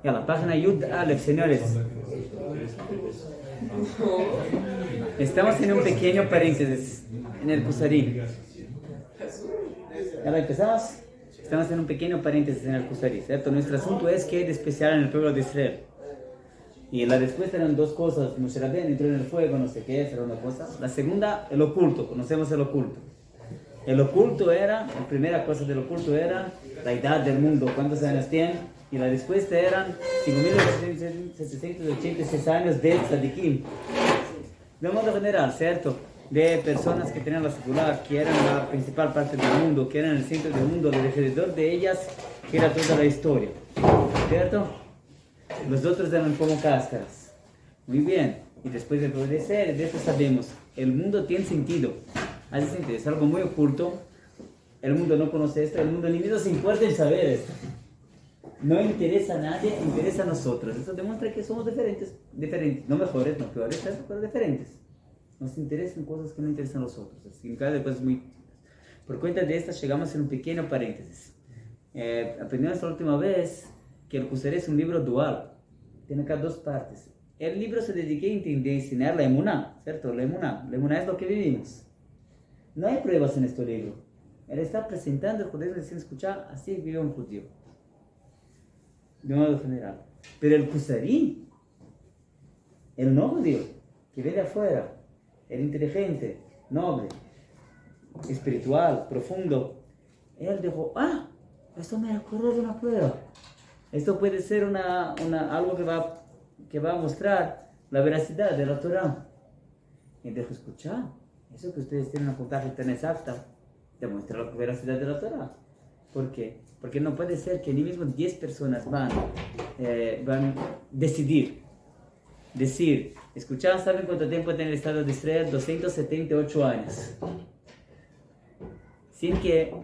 Ya, la página Yud Aleph, señores. Estamos en un pequeño paréntesis en el Kusari. ¿Ya lo empezamos? Estamos en un pequeño paréntesis en el Kusari, ¿cierto? Nuestro asunto es qué hay de especial en el pueblo de Israel. Y la respuesta eran dos cosas. Moshe Rabbeinu entró en el fuego, no sé qué, era una cosa. La segunda, el oculto. Conocemos el oculto. El oculto era, la primera cosa del oculto era la edad del mundo. ¿Cuántos años tiene? Y la respuesta eran 5.786 años de tzadikim. De modo general, ¿cierto? De personas que tenían la secular, que eran la principal parte del mundo, que eran el centro del mundo, alrededor de ellas, que era toda la historia. ¿Cierto? Los otros eran como cáscaras. Muy bien. Y después de obedecer, de eso sabemos. El mundo tiene sentido. Hace sentido. Es algo muy oculto. El mundo no conoce esto. El mundo ni mismo se importa en saber esto. No interesa a nadie, interesa a nosotros. Eso demuestra que somos diferentes. No mejores, no peores, pero diferentes. Nos interesan cosas que no interesan a los otros. Así que cada cosa es muy... Por cuenta de estas llegamos en un pequeño paréntesis. Aprendimos la última vez que el Kusari es un libro dual. Tiene acá dos partes. El libro se dedica a enseñar la emuná, ¿cierto? La emuná es lo que vivimos. No hay pruebas en este libro. Él está presentando el judaísmo sin escuchar, así vive un judío. De modo general. Pero el Kusari, el no judío, que viene de afuera, el inteligente, noble, espiritual, profundo, él dijo, esto me acuerda de una prueba. Esto puede ser algo que va a mostrar la veracidad de la Torah. Y dijo, escuchar, eso que ustedes tienen una puntaje tan exacta, demuestra la veracidad de la Torah. ¿Por qué? Porque no puede ser que ni mismo 10 personas van a decir, escuchar, ¿saben cuánto tiempo tiene el Estado de Israel? 278 años. Sin que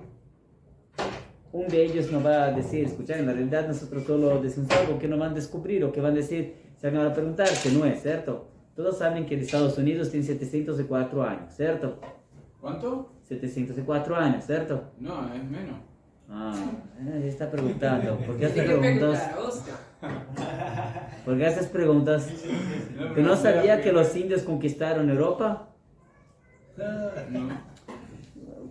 un de ellos no va a decir, escuchar, en la realidad nosotros solo decimos algo que no van a descubrir o que van a decir, se van a preguntar, que no es, ¿cierto? Todos saben que Estados Unidos tiene 704 años, ¿cierto? ¿Cuánto? 704 años, ¿cierto? No, es menos. Está preguntando. ¿Por qué haces preguntas? ¿Por qué haces preguntas? ¿Que no sabía que los indios conquistaron Europa? No.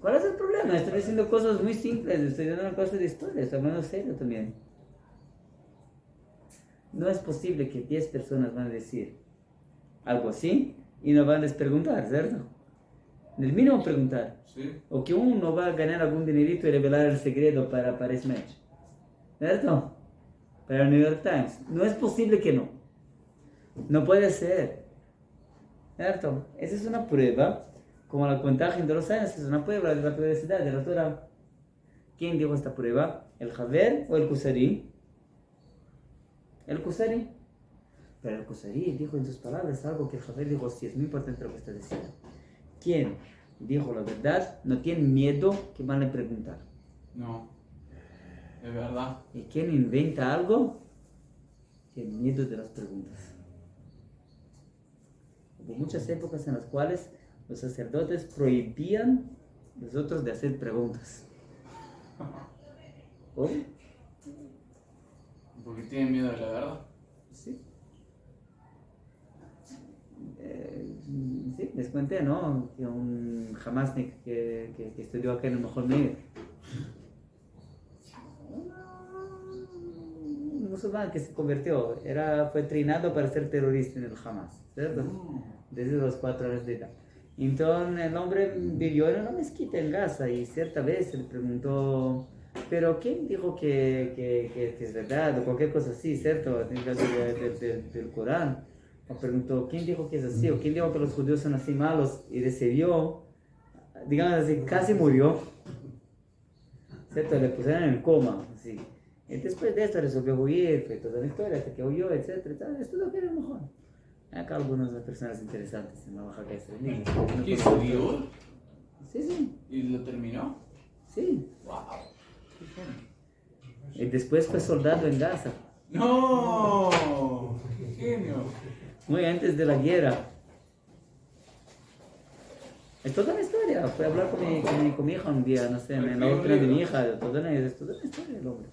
¿Cuál es el problema? Estoy diciendo cosas muy simples, estoy dando una cosa de historia, estoy hablando serio también. No es posible que 10 personas van a decir algo así y no van a preguntar, ¿cierto? En el mínimo preguntar. Sí. O que uno va a ganar algún dinerito y revelar el secreto para Smash, ¿cierto? Para el New York Times. No es posible que no. No puede ser, ¿cierto? Esa es una prueba. Como la contagia de los años, es una prueba de la veracidad de la Torah. ¿Quién dijo esta prueba? ¿El Haver o el Kusari? El Kusari. Pero el Kusari dijo en sus palabras algo que el Haver dijo, sí, es muy importante lo que está diciendo. ¿Quién dijo la verdad? No tiene miedo que van a preguntar. No, es verdad. ¿Y quién inventa algo? Tiene miedo de las preguntas. Hubo muchas épocas en las cuales los sacerdotes prohibían a los otros de hacer preguntas. ¿Cómo? Porque tienen miedo de la verdad. Sí. Sí, les conté, ¿no? Que un Hamasnik que estudió acá en el mejor medio. Un musulmán que se convirtió, fue entrenado para ser terrorista en el Hamas, ¿cierto? Desde los 4 años de edad. Entonces el hombre vivió en una mezquita en Gaza y cierta vez se le preguntó, pero ¿quién dijo que es verdad o cualquier cosa así, ¿cierto? En el caso del Corán. O preguntó, ¿quién dijo que es así? ¿O quién dijo que los judíos son así malos? Y recibió, digamos así, casi murió, ¿cierto? Le pusieron en coma, así. Y después de esto resolvió huir, fue toda la historia, hasta que huyó, etcétera. Esto es lo que era mejor. Acá algunas personas interesantes en la Baja California. ¿Qué estudió? Sí. ¿Y lo terminó? Sí. ¡Wow! ¡Qué genio! Y después fue soldado en Gaza. ¡No! ¡Qué genio! Muy antes de la guerra. Es toda una historia. Fui a hablar con mi hija un día, no sé, en la oficina de mi hija. Es toda una historia del hombre.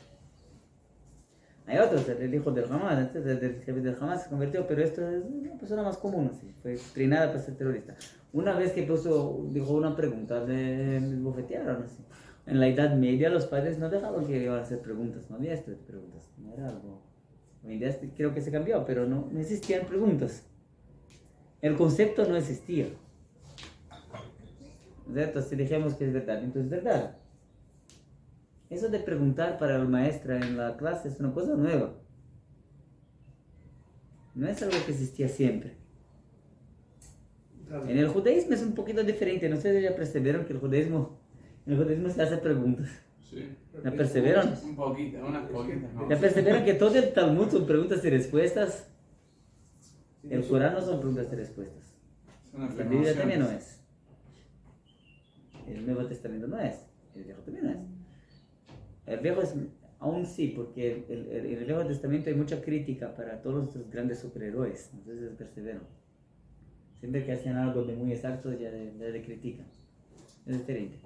Hay otros, el hijo del Hamas, el jefe del Hamas se convirtió, pero esto es una persona más común, así, fue entrenada para ser terrorista. Una vez que dijo una pregunta, le bofetearon así. En la Edad Media los padres no dejaban que iban a hacer preguntas, no había esto de preguntas, no era algo... Hoy en día creo que se cambió, pero no existían preguntas. El concepto no existía. ¿Cierto? Si dijimos que es verdad, entonces es verdad. Eso de preguntar para la maestra en la clase es una cosa nueva. No es algo que existía siempre. En el judaísmo es un poquito diferente. No sé si ya percibieron que en el judaísmo se hace preguntas. Sí. ¿La percibieron? Un poquito, unas poquitas, ¿no? ¿Ya percibieron que todo el Talmud son preguntas y respuestas? El Corán no son preguntas y respuestas. Es una La Biblia también no afirmación. es. El Nuevo Testamento no es. El Viejo también no es. El Viejo es, aún sí, porque en el Viejo Testamento hay mucha crítica para todos los grandes superhéroes. Entonces persevero. Siempre que hacen algo de muy exacto ya le critican. Es diferente.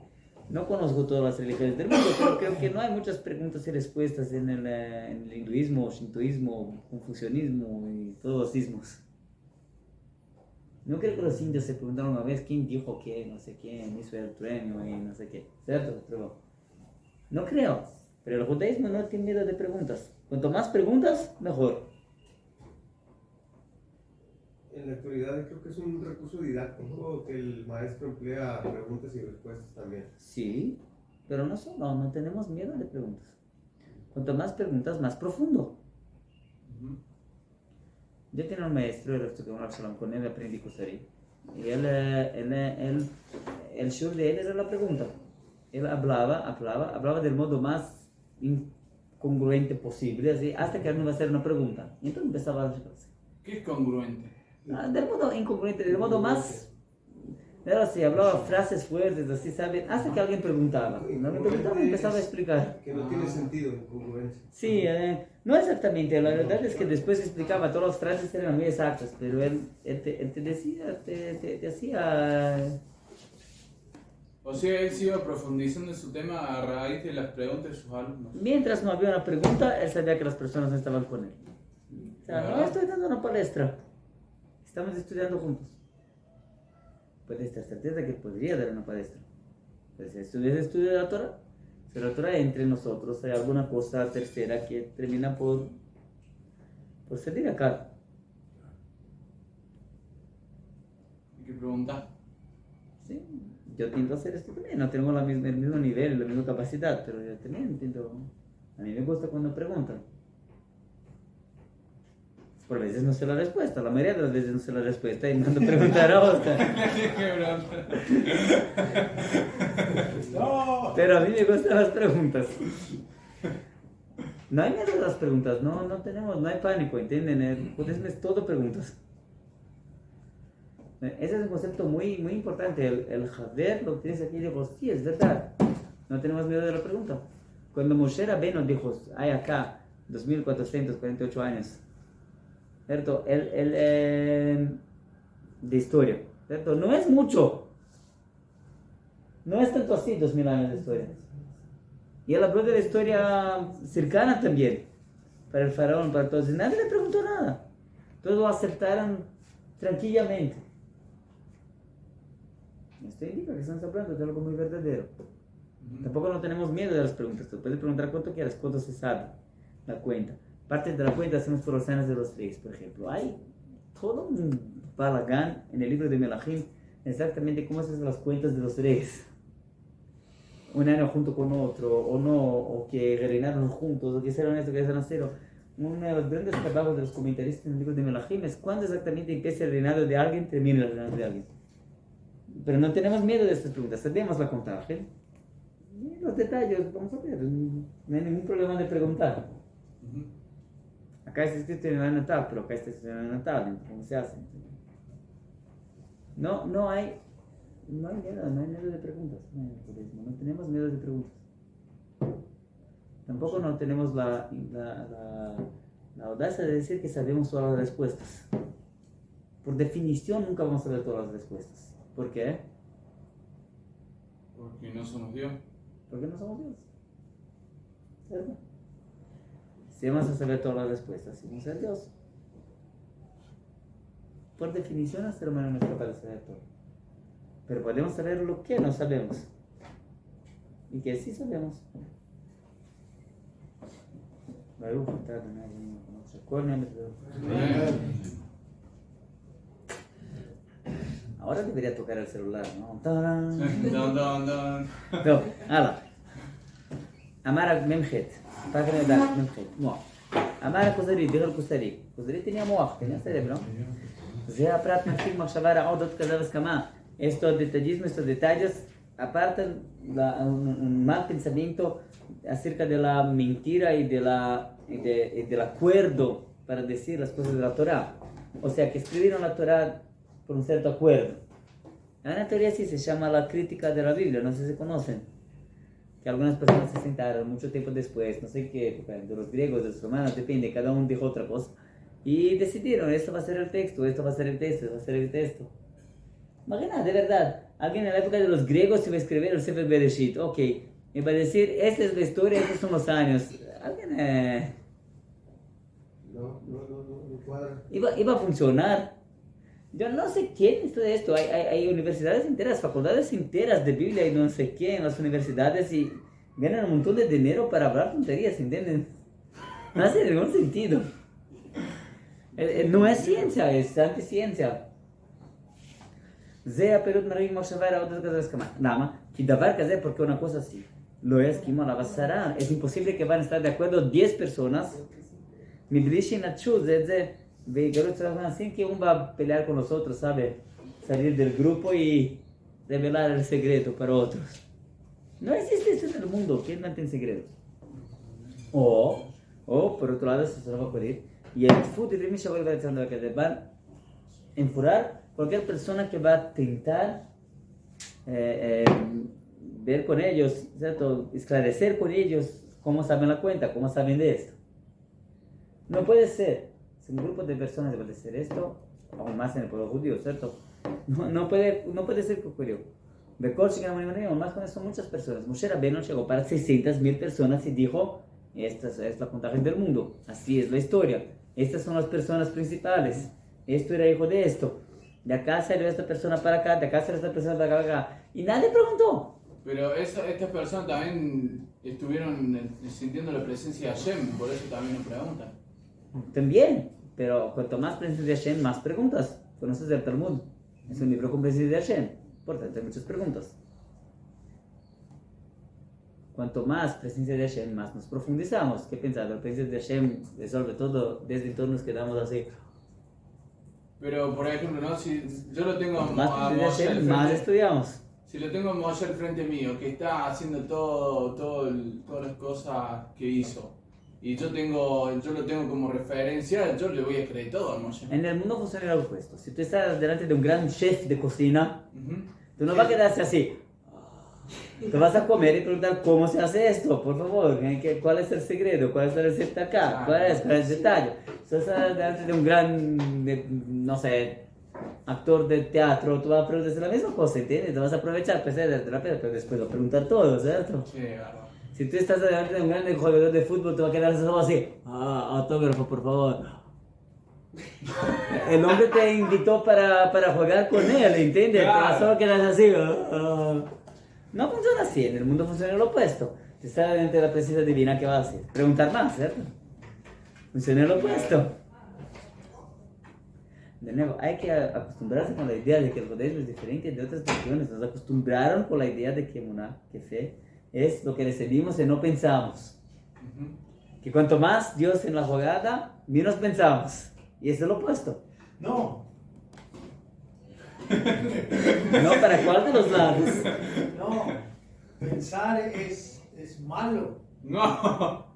No conozco todas las religiones del mundo, pero creo que no hay muchas preguntas y respuestas en el hinduismo, shintoísmo, confucianismo y todos los ismos. No creo que los indios se preguntaron una vez quién dijo que no sé quién hizo el trueno y no sé qué. ¿Cierto? Pero no creo. Pero el judaísmo no tiene miedo de preguntas. Cuanto más preguntas, mejor. En la actualidad creo que es un recurso didáctico que el maestro emplea preguntas y respuestas también. Sí, pero no tenemos miedo de preguntas. Cuanto más preguntas, más profundo. Yo tenía un maestro, con él aprendí Kusari. Y el shur de él era la pregunta. Él hablaba del modo más incongruente posible, así, hasta que alguien iba a hacer una pregunta. Y entonces empezaba a hacer. ¿Qué es congruente? Del modo incongruente, del modo más... Era así, hablaba frases fuertes, así, ¿saben? Hasta que alguien preguntaba. No me preguntaba y empezaba a explicar. Que no tiene sentido, incongruencia. Sí, no exactamente. La verdad es que después explicaba, todas las frases eran muy exactas, pero él te decía, te hacía... O sea, él se iba profundizando en su tema a raíz de las preguntas de sus alumnos. Mientras no había una pregunta, él sabía que las personas no estaban con él. O sea, no estoy dando una palestra. Estamos estudiando juntos. Puedes estar certeza que podría dar una palestra. Pero si estudio de la Torah, si la Torah entre nosotros, hay alguna cosa tercera que termina por salir acá. Hay que preguntar. Sí, yo tiendo a hacer esto también. No tengo el mismo nivel, la misma capacidad, pero yo también tiendo. A mí me gusta cuando preguntan. Por veces no sé la respuesta, la mayoría de las veces no sé la respuesta y mando a preguntar a Oscar. Pero a mí me gustan las preguntas. No hay miedo a las preguntas, no hay pánico, ¿entienden? Es todo preguntas. Ese es un concepto muy, muy importante. El Javer, lo que tienes aquí, dijo, sí, es verdad. No tenemos miedo de la pregunta. Cuando Moshe Rabbeinu dijo, hay acá 2448 años, ¿cierto? De historia, ¿cierto? No es mucho. No es tanto así 2000 años de historia. Y él habló de la historia cercana también. Para el faraón, para todos. Nadie le preguntó nada. Todos lo aceptaron tranquilamente. Esto indica que estamos hablando de algo muy verdadero. Tampoco no tenemos miedo de las preguntas. Tú puedes preguntar cuánto quieras, cuánto se sabe. La cuenta. Parte de la cuenta hacemos por los años de los reyes, por ejemplo. Hay todo un balagán en el libro de Melahim, exactamente cómo se hacen las cuentas de los reyes. Un año junto con otro, o no, o que reinaron juntos, o que hicieron esto, que hicieron cero. Uno de los grandes trabajos de los comentaristas en el libro de Melahim es cuándo exactamente empieza el reinado de alguien, termina el reinado de alguien. Pero no tenemos miedo de estas preguntas, sabemos la contaje. Y los detalles, vamos a ver, no hay ningún problema de preguntar. Acá está escrito en el natal, pero acá está escrito en el natal, ¿cómo se hace? No hay miedo de preguntas. No tenemos miedo de preguntas. Tampoco no tenemos la audacia de decir que sabemos todas las respuestas. Por definición nunca vamos a saber todas las respuestas. ¿Por qué? Porque no somos Dios. Porque no somos Dios. ¿Cierto? Si vamos a saber todas las respuestas, si vamos a ser Dios. Por definición, el ser humano no es capaz de saber todo. Pero podemos saber lo que no sabemos. Y que sí sabemos. Ahora debería tocar el celular, ¿no? ¡Tarán! No, hala. Amara Memchet. Página de Memchet. Moach. Amara Kuzari, dijo el Kuzari. Kuzari tenía moach, tenía cerebro. זה הפרט מתחיל מחשבה רעות עוד כזה וסכמה. Estos detallismos, estos detalles apartan un mal pensamiento acerca de la mentira y del acuerdo para decir las cosas de la Torah. O sea, que escribieron la Torah por un cierto acuerdo. Hay una teoría así, se llama la crítica de la Biblia, no sé si conocen. Que algunas personas se sentaron mucho tiempo después, no sé qué época, de los griegos, de los romanos, depende, cada uno dijo otra cosa. Y decidieron, esto va a ser el texto, esto va a ser el texto, esto va a ser el texto. Imagina, de verdad, alguien en la época de los griegos iba a escribir el Sefer Bereshit, ok, iba a decir, esta es la historia, estos son los años. Alguien, No cuadra. iba a funcionar. Yo no sé quién estudia esto, hay universidades enteras, facultades enteras de Biblia y no sé qué en las universidades y ganan un montón de dinero para hablar tonterías, ¿entienden? No hace ningún sentido. No es ciencia, es anticiencia. זה הפירוט מראים מחשבה רעות כזה הסכמה. למה? כי דבר כזה, porque una cosa así, לא יסכימו עליו 10. Es imposible que van a estar de acuerdo 10 personas, מבלי שינטשו זה את זה, ויגלו את זה sin que uno va a pelear con los otros, ¿sabe? Salir del grupo y revelar el secreto para otros. No existe eso en el mundo, ¿quién mantiene secretos? O por otro lado, eso se va a ocurrir, y el fútbol y Misha vuelve a que van a empujar cualquier persona que va a intentar ver con ellos, ¿cierto? Esclarecer con ellos cómo saben la cuenta, cómo saben de esto. No puede ser, si un grupo de personas puede ser esto, aún más en el pueblo judío, ¿cierto? No puede ser que ocurrió. Más con eso muchas personas. Moshe Rabbeinu llegó para 600,000 personas y dijo, esta es la contaje del mundo, así es la historia, estas son las personas principales, esto era hijo de esto. De acá salió esta persona para acá, de acá salió esta persona para acá, y nadie preguntó. Pero estas personas también estuvieron sintiendo la presencia de Hashem, por eso también nos preguntan. También, pero cuanto más presencia de Hashem, más preguntas. Conoces el Talmud, es un libro con presencia de Hashem, por tanto hay muchas preguntas. Cuanto más presencia de Hashem, más nos profundizamos. ¿Qué piensas? La presencia de Hashem resuelve todo, desde entonces nos quedamos así. Pero, por ejemplo, ¿no? Si yo lo tengo Más a presencia de Moshe Hashem, más estudiamos. si lo tengo a Moshe al frente mío, que está haciendo todas las cosas que hizo, y yo lo tengo como referencia, yo le voy a creer todo a Moshe. En el mundo funciona lo opuesto. Si tú estás delante de un gran chef de cocina, Ujú. tú no vas a quedarse así. Tú vas a comer y preguntar cómo se hace esto, por favor, cuál es el secreto, cuál es la receta acá, cuál es el detalle. Si estás delante de un gran, no sé, actor de teatro, tú vas a preguntar la misma cosa, ¿entiendes? Te vas a aprovechar, pues, pero después vas a preguntar todo, ¿cierto? Sí, claro. Si tú estás delante de un gran jugador de fútbol, te va a quedar solo así, autógrafo, por favor. El hombre te invitó para jugar con él, ¿entiendes? Te vas solo a quedar así. No funciona así, en el mundo funciona lo opuesto. Si estás delante de la presencia divina, ¿qué vas a hacer? Preguntar más, ¿cierto? Funciona lo opuesto. De nuevo, hay que acostumbrarse con la idea de que el judaísmo es diferente de otras religiones. Nos acostumbraron con la idea de que Emuná, que fe, es lo que recibimos y no pensamos. Ujú. Que cuanto más Dios en la jugada, menos pensamos. Y eso es lo opuesto. No, ¿No? ¿Para cuál de los lados? no. Pensar es malo. No.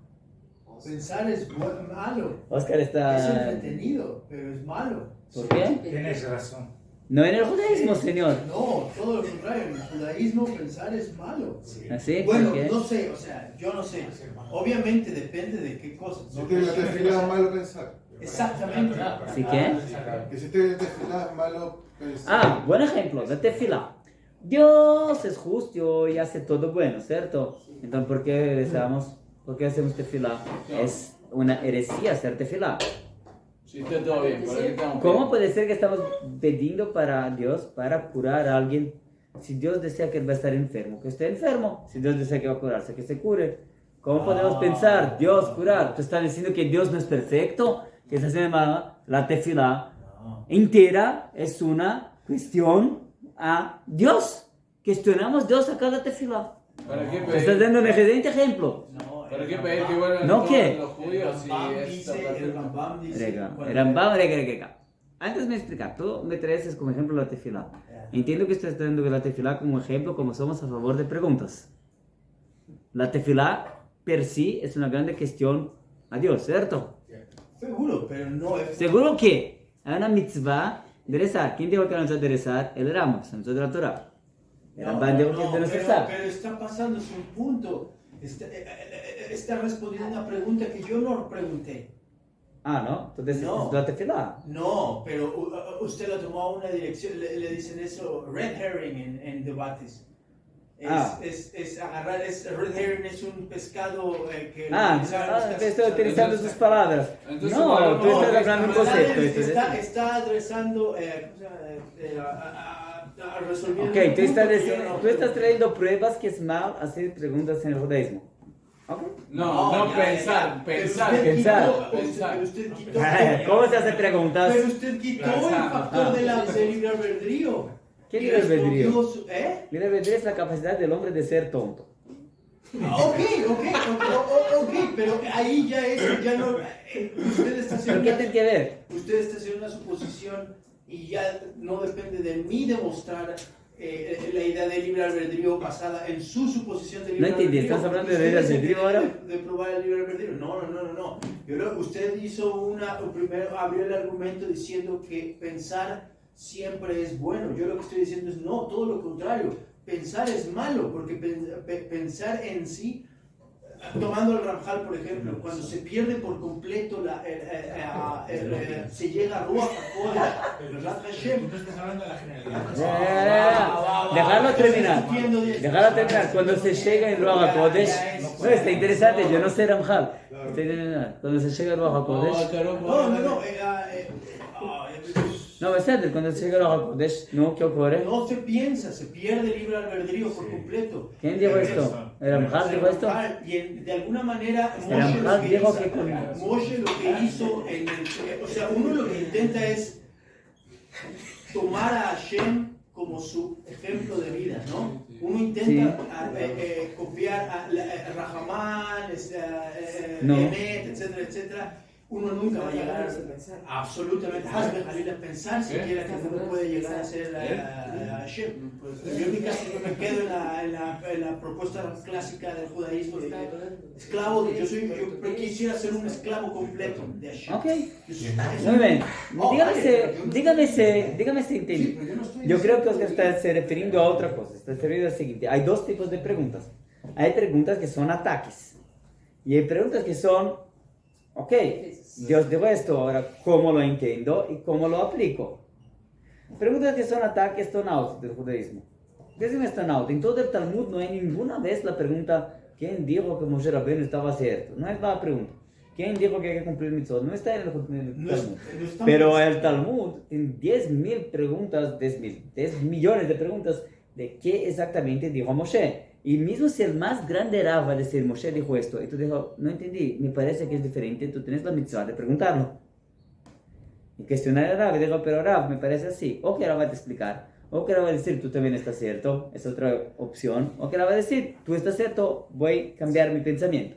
Pensar es malo. Oscar Es está... entretenido, pero es malo. ¿Por qué? Tienes razón. No en el judaísmo, señor. No, todo lo contrario. En el judaísmo pensar es malo. ¿Así? Bueno, ¿Por qué? no sé, o sea, yo no sé. Obviamente depende de qué cosas. Si te tefilá es malo pensar. Exactamente. ¿Sí qué? Que si te tefilá es malo pensar. Buen ejemplo, la tefilá. Dios es justo y hace todo bueno, ¿cierto? Entonces, ¿por qué rezamos? ¿Por qué hacemos tefilá? Es una heresía hacer tefilá. Si está todo bien, ¿para qué estamos ¿Cómo puede ser que estamos pidiendo para Dios para curar a alguien? Si Dios desea que él va a estar enfermo, que esté enfermo. Si Dios desea que va a curarse, que se cure. ¿Cómo podemos pensar Dios curar? ¿Tú estás diciendo que Dios no es perfecto? Que esta se llama la tefilá entera es una cuestión a Dios. Cuestionamos Dios a cada tefilá. ¿Para qué Te pedir? estás dando un excelente ejemplo. ¿Para qué pedir que vuelvan ¿No todos qué? los judíos si es El Rambam dice... Rega, cuando- Rambam, rega. Antes me explicar, tú me traes como ejemplo la tefilá. Entiendo que estás trayendo la tefilá como ejemplo, como somos a favor de preguntas. La tefilá per sí es una grande cuestión a Dios, ¿cierto? Seguro, pero no es... Seguro que hay una mitzvah de rezar. ¿Quién dijo que no se de rezar? El Rambam, de la Torah. El Rambam dijo que es de no rezar. pero está pasándose un punto. Está respondiendo una pregunta que yo no pregunté. Ah, ¿no? Entonces No. es la tefilá. No, pero usted lo tomó a una dirección, le dicen eso, red herring en debates. Es agarrar, red herring es un pescado que... Estoy utilizando sus palabras. Entonces, No, bueno, tú estás no, hablando un concepto. entonces- Está adresando, resolviendo... Ok, un tú estás, punto que yo diciendo, no- tú estás trayendo pruebas que es mal hacer preguntas en el judaísmo. ¿Ok? No, ya, pensar, ya. pensar. Pero usted Pensar. quitó- Pensar. pero usted quitó... ¿Cómo se hace preguntas? Pero usted quitó el Pensar. factor del libre albedrío. ¿Qué Y libre albedrío? respondió su- ¿Eh? Libre albedrío es la capacidad del hombre de ser tonto. Ok, pero ahí ya es, ya no, usted está ¿Pero haciendo, qué tiene que ver? usted está haciendo una suposición y ya no depende de mí demostrar la idea de libre albedrío basada en su suposición de libre No entendí, albedrío. ¿estás hablando de Usted libre es el albedrío que ahora? debe de probar el libre albedrío. No. Usted hizo primero abrió el argumento diciendo que pensar siempre es bueno. Yo lo que estoy diciendo es no, todo lo contrario. Pensar es malo, porque pensar en sí, tomando el Ramjal por ejemplo, cuando se pierde por completo, se llega a Ruach HaKodesh, Rat Hashem. Tú estás hablando de la generalidad. Dejarlo terminar. Cuando se llega en Ruach HaKodesh, no, está interesante, yo no sé Ramjal. Cuando se llega en Ruach HaKodesh, no, ¿verdad? Cuando se llega en Ruach HaKodesh, ¿no? ¿Qué ocurre? No se piensa, se pierde el libre albedrío por completo. ¿Quién dijo esto? ¿El Ramjal dijo esto? Y de alguna manera El Ramjal dijo que Moshe lo que hizo, o sea, uno lo que intenta es tomar a Hashem como su ejemplo de vida, ¿no? Uno intenta copiar a Rahamán, Emet, etcétera. Uno nunca va a llegar absolutamente a pensar siquiera que uno puede llegar a ser Hashem. Yo en mi caso me quedo en la propuesta clásica del judaísmo de esclavo. Yo quisiera ser un esclavo completo de Hashem. Ok, muy bien. Dígame si entendí. Yo creo que Oscar está se refiriendo a otra cosa. Está refiriendo al siguiente. Hay dos tipos de preguntas. Hay preguntas que son ataques. Y hay preguntas que son, ok, Dios dijo esto, ahora cómo lo entiendo y cómo lo aplico. Preguntas que son ataques tonados del judaísmo. ¿Qué es tonado? En todo el Talmud no hay ninguna vez la pregunta, ¿quién dijo que Moshe Rabbeinu estaba cierto? No es la pregunta. ¿Quién dijo que hay que cumplir mitzvot? No está en el Talmud. Pero el Talmud tiene 10.000 preguntas, 10 millones de preguntas de qué exactamente dijo Moshe. Y mismo si el más grande Rav va a decir, Moshe dijo esto, y tú dices, no entendí, me parece que es diferente, tú tienes la mitzvah de preguntarlo. Y cuestionar a Rav, y digo, pero Rav, me parece así. O que Rav va a te explicar, o que Rav va a decir, tú también estás cierto, es otra opción. O que Rav va a decir, tú estás cierto, voy a cambiar mi pensamiento.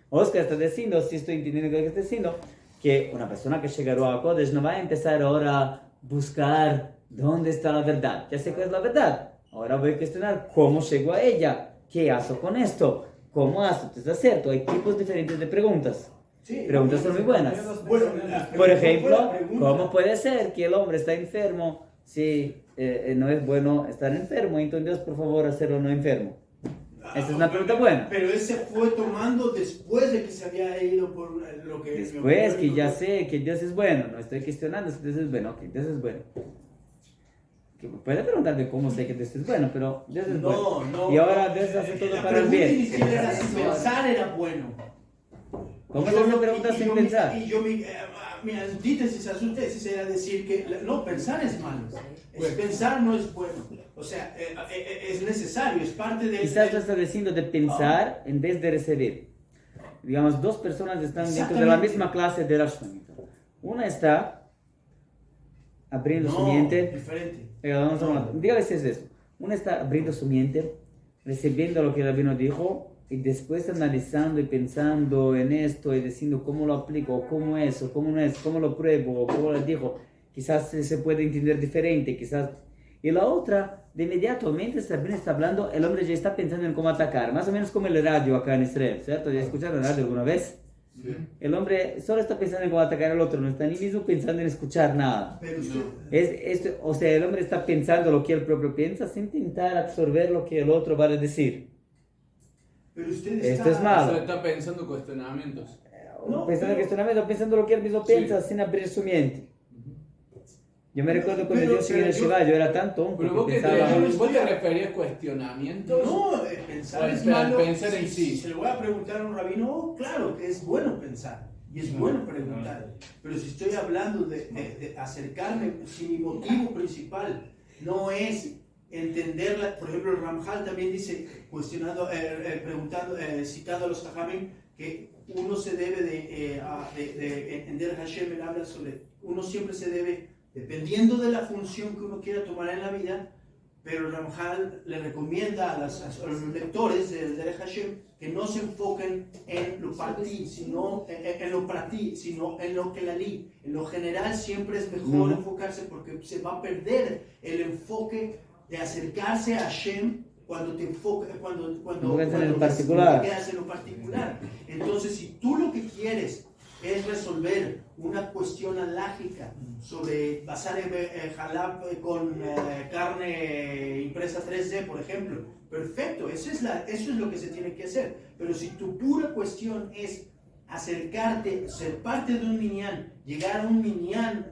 Oscar está diciendo, si estoy entendiendo lo que está diciendo, que una persona que llega a Ruach HaKodesh no va a empezar ahora a buscar dónde está la verdad. Ya sé cuál es la verdad. Ahora voy a cuestionar cómo llego a ella. ¿Qué hago con esto? ¿Cómo hago? ¿Está cierto? Hay tipos diferentes de preguntas. Preguntas son muy buenas. Por ejemplo, ¿cómo puede ser que el hombre está enfermo si no es bueno estar enfermo? Entonces, por favor, hacerlo no enfermo. Esa es una pregunta buena. Pero ese fue tomando después de que se había ido por lo que... Después que ya sé que Dios es bueno. No estoy cuestionando si Dios es bueno. Ok, Dios es bueno. Puede preguntarme cómo sé que Dios es bueno, pero Dios es bueno. Y ahora Dios hace todo para el bien. La pregunta inicial era si pensar era bueno. ¿Cómo Yo se no- pregunta y sin yo pensar? mi antítesis a su tesis era decir que no, pensar es malo. Pensar no es bueno. O sea, es necesario, es parte del... Quizás tú estás diciendo de pensar en vez de recibir. Digamos, dos personas están dentro de la Exactamente. misma clase de Rosh Hashanah. Una está abriendo su mente. diferente. Vamos a hablar. Dígale si es eso. Una está abriendo su mente, recibiendo lo que el rabino dijo, y después analizando y pensando en esto y diciendo cómo lo aplico, o cómo es, o cómo no es, cómo lo pruebo, o cómo lo dijo. Quizás se puede entender diferente, quizás. Y la otra, de inmediatamente está hablando, el hombre ya está pensando en cómo atacar, más o menos como el radio acá en Israel, ¿cierto? ¿Ya escucharon el radio alguna vez? Sí. El hombre solo está pensando en cómo atacar al otro, no está ni mismo pensando en escuchar nada. Pero usted... O sea, el hombre está pensando lo que él propio piensa sin intentar absorber lo que el otro va a decir. Pero usted Esto es O malo. sea, está pensando cuestionamientos. No, Pensando pero- que cuestionamiento, pensando lo que él mismo piensa sin abrir su mente. Yo me recuerdo cuando yo llegué a Shiva, yo era tan tonto Pero que vos, pensaba... ¿vos te referías a cuestionamientos? No, pensar Bueno, es malo. pensar en sí. Se le voy a preguntar a un rabino, claro que es bueno pensar y es bueno preguntar. Pero si estoy hablando de acercarme, si mi motivo principal no es entenderla, por ejemplo, el Ramjal también dice, cuestionando, preguntando, citando a los Jajamim, que uno se debe de entender Hashem, él habla sobre, uno siempre se debe, dependiendo de la función que uno quiera tomar en la vida, pero Ramjal le recomienda a los lectores del Hashem que no se enfoquen en lo partí, sino en lo prati, sino en lo kelali. En lo general siempre es mejor enfocarse porque se va a perder el enfoque de acercarse a Hashem cuando te enfocas, cuando Enfócate en el particular. te quedas en lo particular. Entonces, si tú lo que quieres es resolver una cuestión alágica sobre basar jalab con carne impresa 3D, por ejemplo, perfecto, eso es lo que se tiene que hacer. Pero si tu pura cuestión es acercarte, ser parte de un minyan, llegar a un minyan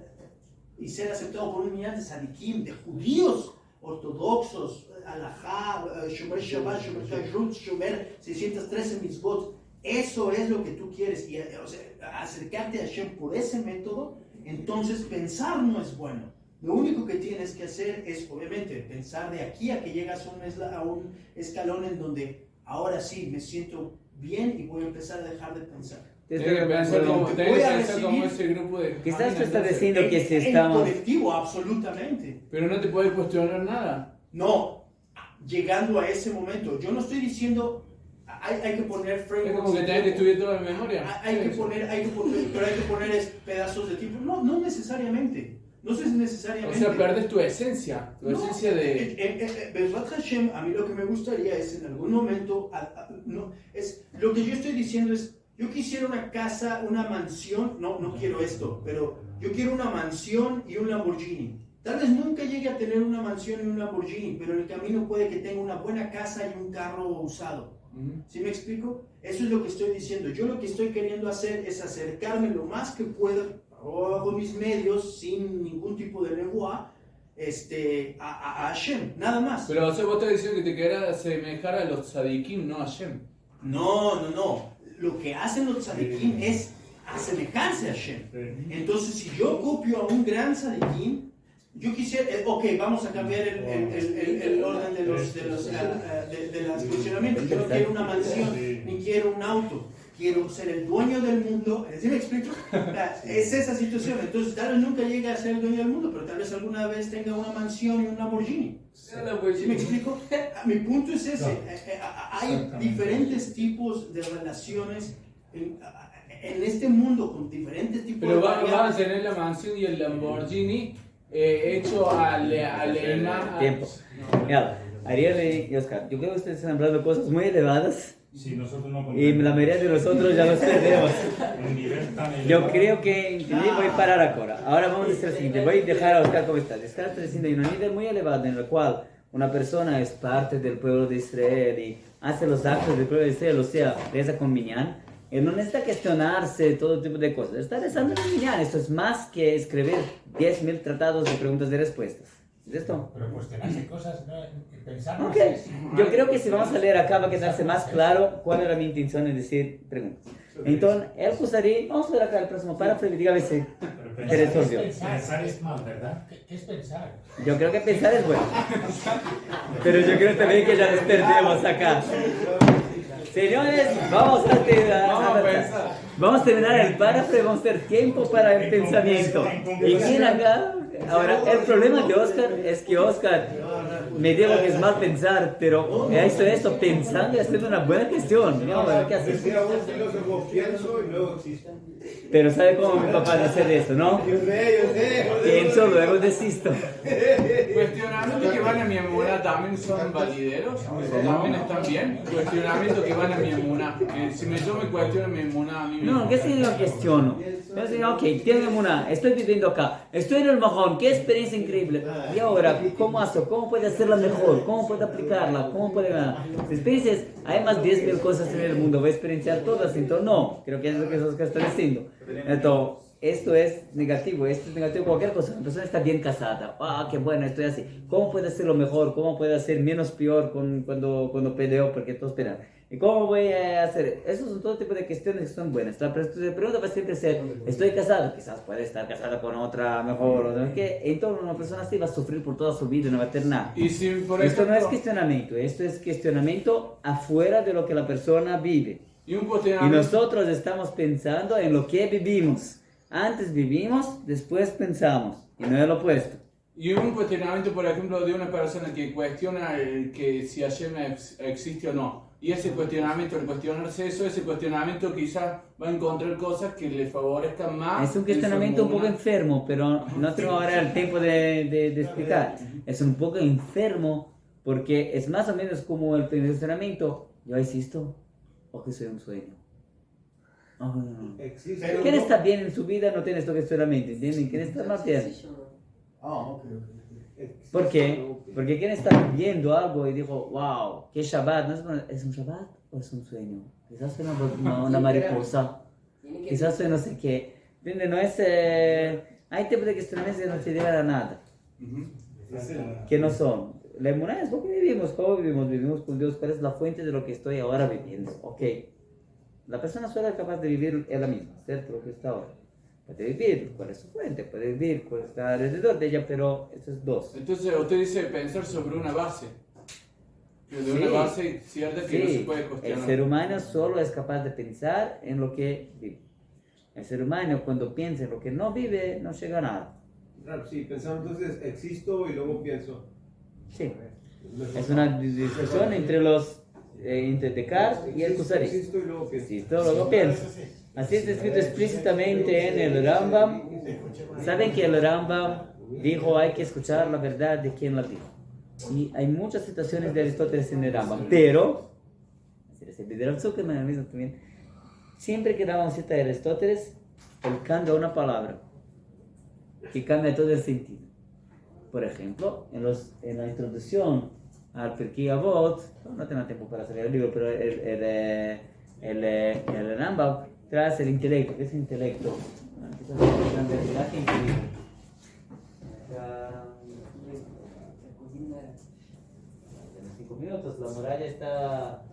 y ser aceptado por un minyan de sadikim, de judíos ortodoxos, alajá, shomer shabbat, shomer kashrut, shomer 613 mitzvot, eso es lo que tú quieres, y o sea, acercarte a Hashem por ese método, entonces pensar no es bueno. Lo único que tienes que hacer es, obviamente, pensar de aquí a que llegas a un escalón en donde ahora sí me siento bien y voy a empezar a dejar de pensar. Tenés que pensar como, Voy tenés que a pensar como recibir- ese grupo de... Quizás tú estás entonces, diciendo que si En estamos... colectivo, absolutamente. Pero no te puedes cuestionar nada. No, llegando a ese momento. Yo no estoy diciendo, hay que poner Es frameworks. como que tenés que estudiar toda la memoria. Hay que poner, pero hay que poner pedazos de tiempo. No, no necesariamente. No es O necesariamente. sea, perdes tu esencia. Tu No, esencia de... Bezrat Hashem, a mí lo que me gustaría es en algún momento, lo que yo estoy diciendo es, yo quisiera una casa, una mansión, no quiero esto, pero yo quiero una mansión y un Lamborghini. Tal vez nunca llegue a tener una mansión y un Lamborghini, pero en el camino puede que tenga una buena casa y un carro usado. ¿Sí me explico? Eso es lo que estoy diciendo. Yo lo que estoy queriendo hacer es acercarme lo más que pueda, con mis medios, sin ningún tipo de negocio, a Hashem, nada más. Pero o sea, vos estás diciendo que te querés asemejar a los tzadikim, no a Hashem. No. Lo que hacen los tzadikim es asemejarse a Hashem. Entonces, si yo copio a un gran tzadikim, yo quisiera, ok, vamos a cambiar el orden de los cuestionamientos. Yo no quiero una mansión, ni quiero un auto. Quiero ser el dueño del mundo. ¿Sí me explico? Es esa situación. Entonces, tal vez nunca llegue a ser el dueño del mundo, pero tal vez alguna vez tenga una mansión y un Lamborghini. ¿Sí me explico? Mi punto es ese. Hay diferentes tipos de relaciones en este mundo con diferentes tipos Pero de vas a variables. tener la mansión y el Lamborghini hecho al imán. Tiempo. Mira, Ariel y Oscar, yo creo que ustedes están hablando cosas muy elevadas Si nosotros no y la mayoría de nosotros ya los perdemos. un nivel tan Yo elevado, creo que entendí, voy a parar ahora. Ahora vamos a hacer lo siguiente, voy a dejar a Oscar como está. Oscar está diciendo hay un nivel muy elevado en el cual una persona es parte del pueblo de Israel y hace los actos del pueblo de Israel, o sea, reza con minyan. Él no necesita cuestionarse todo tipo de cosas. Está rezando en minyan. Esto es más que escribir 10.000 tratados de preguntas y respuestas. ¿Es esto? Pero cuestionarse cosas, ¿no? Pensar Ok, más es... yo creo que si vamos a leer acá va a quedarse más claro cuál era mi intención en decir preguntas. Entonces, él usaría, vamos a ver acá el próximo párrafo y dígame si Pero se resolvió. pensar es mal, ¿verdad? ¿Qué es pensar? Yo creo que pensar es bueno. Pero yo creo también que ya nos perdemos acá. Señores, vamos a terminar el párrafo y vamos a tener tiempo para el pensamiento. ¿Y quién acá? Ahora, el problema de Oscar es que Oscar me dijo que es mal pensar, pero esto pensando y haciendo una buena cuestión. No, ¿qué haces? Decía un filósofo, pienso y luego existo. Pero ¿sabe cómo mi papá no hace eso, no? Yo sé. Pienso, luego desisto. Cuestionamientos que van a mi emuná también son valideros, también están bien. Cuestionamientos que van a mi emuná. Si yo me cuestiono mi emuná a mí mismo. No, ¿qué significa cuestiono? Yo digo, ok, tengo una, estoy viviendo acá, estoy en el Mahón, qué experiencia increíble. Y ahora, ¿cómo hago? ¿Cómo puedo hacerla mejor? ¿Cómo puedo aplicarla? ¿Cómo puedo ganar? Si experiencias, hay más 10.000 cosas en el mundo, voy a experienciar todas, entonces no, creo que es lo que Oscar está diciendo. Entonces, esto es negativo cualquier cosa. La persona está bien casada, qué bueno, estoy así. ¿Cómo puede hacerlo mejor? ¿Cómo puede hacer menos peor cuando peleo? Porque todos pelean. ¿Y cómo voy a hacer? Esos son todo tipo de cuestiones que son buenas. La pregunta va a siempre ser, ¿estoy casado? Quizás puede estar casada con otra mejor, o no qué. Entonces una persona así va a sufrir por toda su vida y no va a tener nada. Y si, por Esto no es ejemplo, cuestionamiento, esto es cuestionamiento afuera de lo que la persona vive. y un Y cuestionamiento. nosotros estamos pensando en lo que vivimos. Antes vivimos, después pensamos. Y no es lo opuesto. Y un cuestionamiento, por ejemplo, de una persona que cuestiona que si Hashem existe o no. Y ese cuestionamiento, el cuestionarse eso, ese cuestionamiento quizás va a encontrar cosas que le favorezcan más. Es un cuestionamiento un poco en enfermo, pero no tengo ahora el tiempo de explicar. Es un poco enfermo porque es más o menos como el cuestionamiento. ¿Yo existo o que soy un sueño? Existe. ¿Quién está bien en su vida no tiene esto cuestionamiento? ¿Entienden? ¿Quién está más bien? ¿Por qué? Porque quien está viendo algo y dijo, wow, ¿qué Shabbat? ¿No es un Shabbat o es un sueño? Quizás es una mariposa, quizás es no sé qué. ¿Entiendes? No es... hay tipos de cuestionamientos que no te llevan a nada, que no son. La emuná es lo que vivimos, ¿cómo vivimos? Vivimos con Dios, ¿cuál es la fuente de lo que estoy ahora viviendo? Ok, la persona solo es capaz de vivir ella misma, ¿cierto? Lo que está ahora. Puede vivir cuál es su fuente, puede vivir cuál está alrededor de ella, pero eso es dos. Entonces usted dice pensar sobre una base. De una base cierta que no se puede El cuestionar. ser humano solo es capaz de pensar en lo que vive. El ser humano cuando piensa en lo que no vive, no llega a nada. Sí, pensamos entonces, existo y luego pienso. Sí. Es una discusión entre los entre Descartes y el Kusari. Existo y luego pienso. Existo, luego pienso. Así está escrito explícitamente en el Rambam. Saben que el Rambam dijo hay que escuchar la verdad de quien la dijo. Y hay muchas citaciones de Aristóteles en el Rambam, pero siempre que daba una cita de Aristóteles, él cambia una palabra que cambia todo el sentido. Por ejemplo, en la introducción al Pirkei Avot, no tengo tiempo para sacar el libro, pero el Rambam trae el intelecto. ¿Qué es el intelecto? Quizás es una verdad increíble. 5 minutos, la muralla está...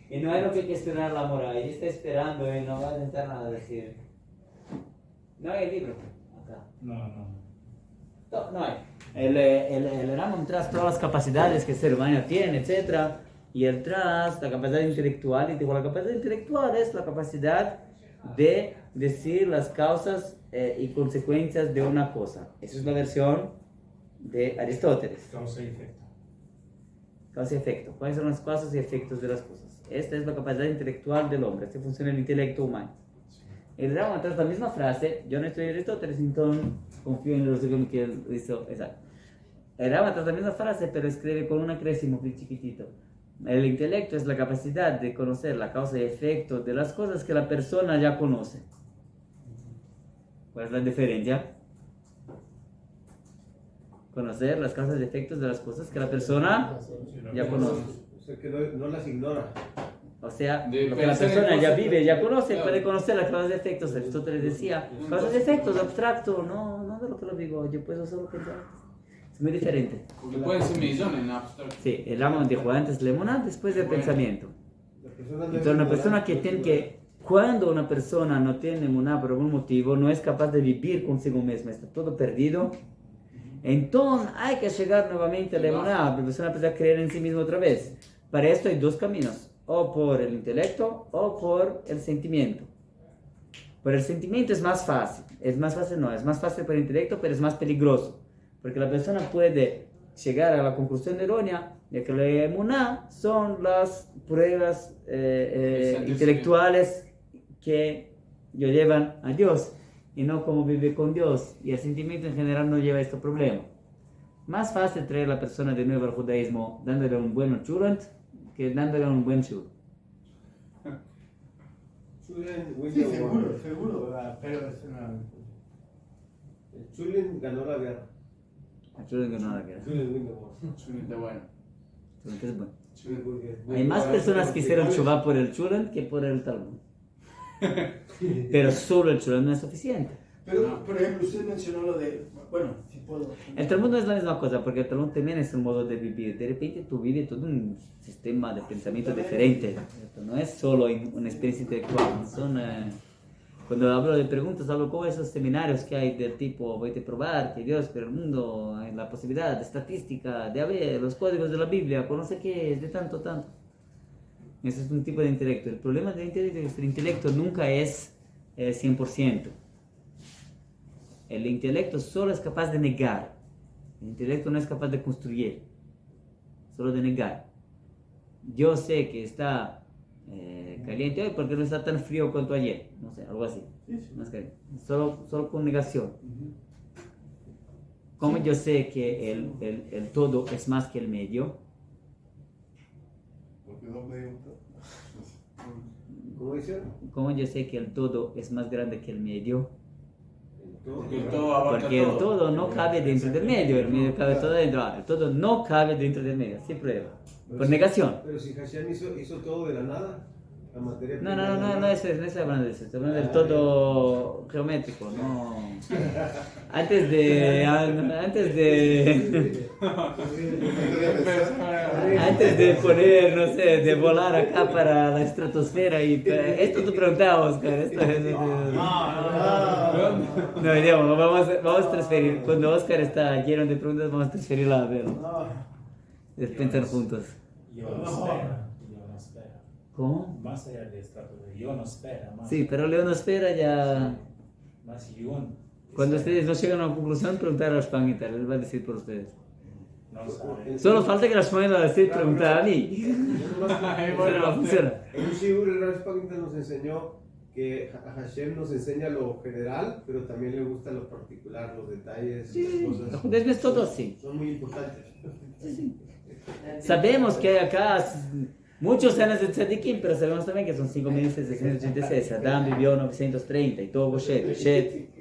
Y no hay lo que cuestionar la muralla, ella está esperando y no va a intentar nada decir. No hay libro acá. No hay. El Rambam trae todas las capacidades que el ser humano tiene, etc. Y él trae la capacidad intelectual, y digo, la capacidad intelectual es la capacidad de decir las causas y consecuencias de una cosa. Esa es la versión de Aristóteles. Causa y efecto. Causa y efecto. ¿Cuáles son las causas y efectos de las cosas? Esta es la capacidad intelectual del hombre. Así funciona el intelecto humano. El Rambam trae la misma frase. Yo no estoy en Aristóteles, entonces confío en lo que él hizo. Exacto. El Rambam trae la misma frase, pero escribe con un acrésimo muy chiquitito. El intelecto es la capacidad de conocer la causa y efecto de las cosas que la persona ya conoce. ¿Cuál es la diferencia? Conocer las causas y efectos de las cosas que la persona ya conoce. O sea, que no las ignora. O sea, De lo que la pensar en persona ya cosas vive, ya conoce, claro. puede conocer las causas y efectos. Aristóteles decía, causas y efectos, abstracto, no de lo que lo digo, yo puedo solo pensar. Es muy diferente. Porque pueden ser millones en abstracto. Sí, el Rambam dijo antes lemona, después del pensamiento. La persona no es Entonces una persona que ignorante, tiene que Cuando una persona no tiene emuná por algún motivo, no es capaz de vivir consigo misma, está todo perdido, entonces hay que llegar nuevamente a la emuná, la persona empieza a creer en sí misma otra vez. Para esto hay dos caminos, o por el intelecto o por el sentimiento. Por el sentimiento es más fácil, es más fácil por el intelecto, pero es más peligroso, porque la persona puede llegar a la conclusión errónea de que la emuná son las pruebas intelectuales que lo llevan a Dios y no cómo vive con Dios, y el sentimiento en general no lleva a este problema. Más fácil traer a la persona de nuevo al judaísmo dándole un buen chulant que dándole un buen shur. Chulin Sí, Winterborn. seguro, pero es una... Chulin ganó la guerra. El chulant que no la quiere. Chulin Winterborn. Chulita bueno. Chulant es bueno. Chulin porque- Hay más personas que hicieron shuvá por el chulant que por el Talmud. Pero solo el chulant no es suficiente. Pero, por ejemplo, usted mencionó lo de... Bueno, si puedo... El Talmud no es la misma cosa, porque el Talmud también es un modo de vivir. De repente tú vives todo un sistema de pensamiento diferente. Esto no es solo una experiencia intelectual. No son, cuando hablo de preguntas, hablo como esos seminarios que hay del tipo, voy a probar que Dios creó el mundo, en la posibilidad de estadística, de haber los códigos de la Biblia, con no sé qué, es de tanto. Ese es un tipo de intelecto. El problema del intelecto es que el intelecto nunca es 100%. El intelecto solo es capaz de negar. El intelecto no es capaz de construir, solo de negar. Yo sé que está caliente hoy porque no está tan frío cuanto ayer. No sé, algo así. Más caliente. Solo con negación. ¿Cómo yo sé que el todo es más que el medio? ¿Cómo dice? ¿Cómo yo sé que el todo es más grande que el medio? Porque el todo abarca Porque el todo. todo no cabe dentro del medio, el medio cabe todo dentro. El todo no cabe dentro del medio, sin prueba. Por negación. Pero si Hashem hizo todo de la nada, la materia No, prima no, de la no, no, nada. estoy hablando de eso, estoy hablando del todo geométrico, no. Antes de poner, no sé, de volar acá para la estratosfera y esto tú preguntabas, Oscar, no, digamos, vamos a transferir, cuando Oscar está lleno de preguntas, vamos a transferirla a ver, pensar juntos. Ionosfera. ¿Cómo? Más allá de estratosfera. Ionosfera. Más, Sí, pero Leonosfera ya... más ion. Cuando ustedes no llegan a una conclusión, preguntar a los Spanguitas, les va a decir por ustedes. No sabe. Solo falta que los Spanguitas va a decir preguntar a mí. Ay, Eso bueno, no funciona. En un shiur, el Rav Spangita nos enseñó que Hashem nos enseña lo general, pero también le gusta lo particular, los detalles, Sí, las el cosas. judaísmo es todo así. Son muy importantes. Sabemos que hay acá muchos años de tzadikim, pero sabemos también que son 5.686. Adán vivió 930 y todo Shet.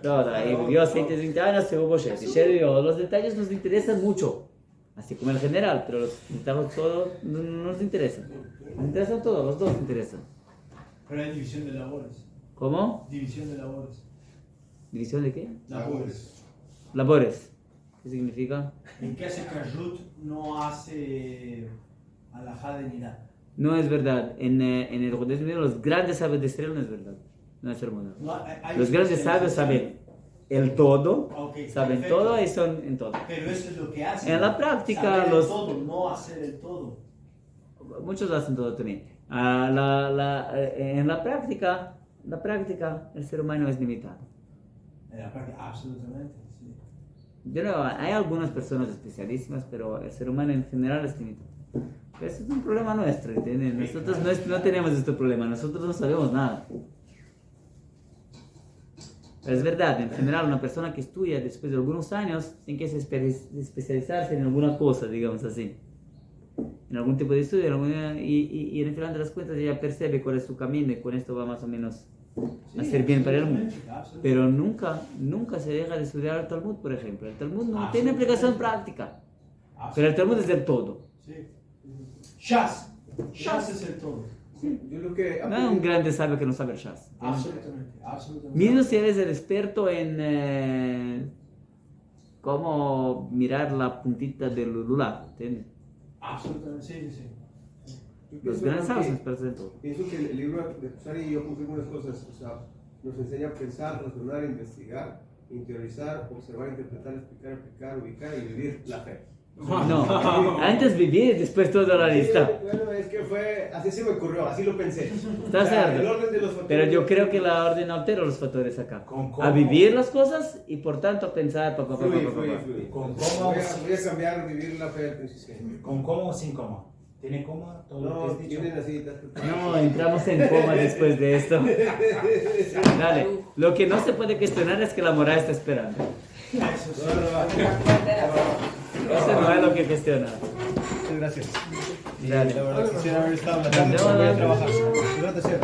Todo, ahí vivió 130 años y hubo Shet. Y Shet vivió. Los detalles nos interesan mucho, así como el general, pero los detalles todos no nos interesan. Nos interesan todos, los dos nos interesan. Pero hay división de labores. ¿Cómo? División de labores. ¿División de qué? Labores. Labores. ¿Qué significa? El que hace kashrut no hace alajá de nada. No es verdad. En el judaísmo los grandes sabios de Israel no es verdad. No es hermano. No, hay Los grandes sabios saben el todo, Ok, saben perfecto. todo y son en todo. Pero eso es lo que hacen. En la práctica, Saber los- el todo, no hacer el todo. Muchos hacen todo también. En la práctica, el ser humano es limitado. En la práctica, absolutamente. Sí. De nuevo, hay algunas personas especialísimas, pero el ser humano en general es limitado. Pero eso es un problema nuestro, ¿entienden? Nosotros no tenemos este problema, nosotros no sabemos nada. Pero es verdad, en general, una persona que estudia después de algunos años tiene que especializarse en alguna cosa, digamos así. En algún tipo de estudio, y en el final de las cuentas ella percibe cuál es su camino y con esto va más o menos a hacer bien para el mundo. Absolutamente. Pero nunca se deja de estudiar el Talmud, por ejemplo. El Talmud no tiene aplicación práctica, pero el Talmud es del todo. Sí. Shas. Shas es el todo. Yo lo que No es un grande sabio que no sabe el Shas. Absolutamente. Absolutamente. Mismo si eres el experto en cómo mirar la puntita del lulav, ¿entiendes? Absolutamente. Sí, sí, sí. Los grandes sabios nos presentan todo. Pienso que el libro de Kusari y yo cumplimos unas cosas, o sea, nos enseña a pensar, razonar, investigar, interiorizar, observar, interpretar, explicar, aplicar, ubicar y vivir la fe. No, antes vivir, después toda la lista. Sí, bueno, es que fue, así se me ocurrió, así lo pensé. Está O sea, cierto. el orden de los factores. Pero yo creo que la orden altera los factores acá. ¿Con cómo? A vivir las cosas y por tanto a pensar. Fluye, fluye, fluye. ¿Con Voy cómo? a cambiar vivir la fe al principio. ¿Con coma o sin coma? ¿Tiene coma todo lo No, que has dicho? tienen así. No, entramos en coma después de esto. Dale, lo que no se puede cuestionar es que la moral está esperando. Eso no es lo que cuestiona. Muchas gracias. Dale. La verdad quisiera haber estado en la No, tarde, pero voy a no. trabajar. Gracias.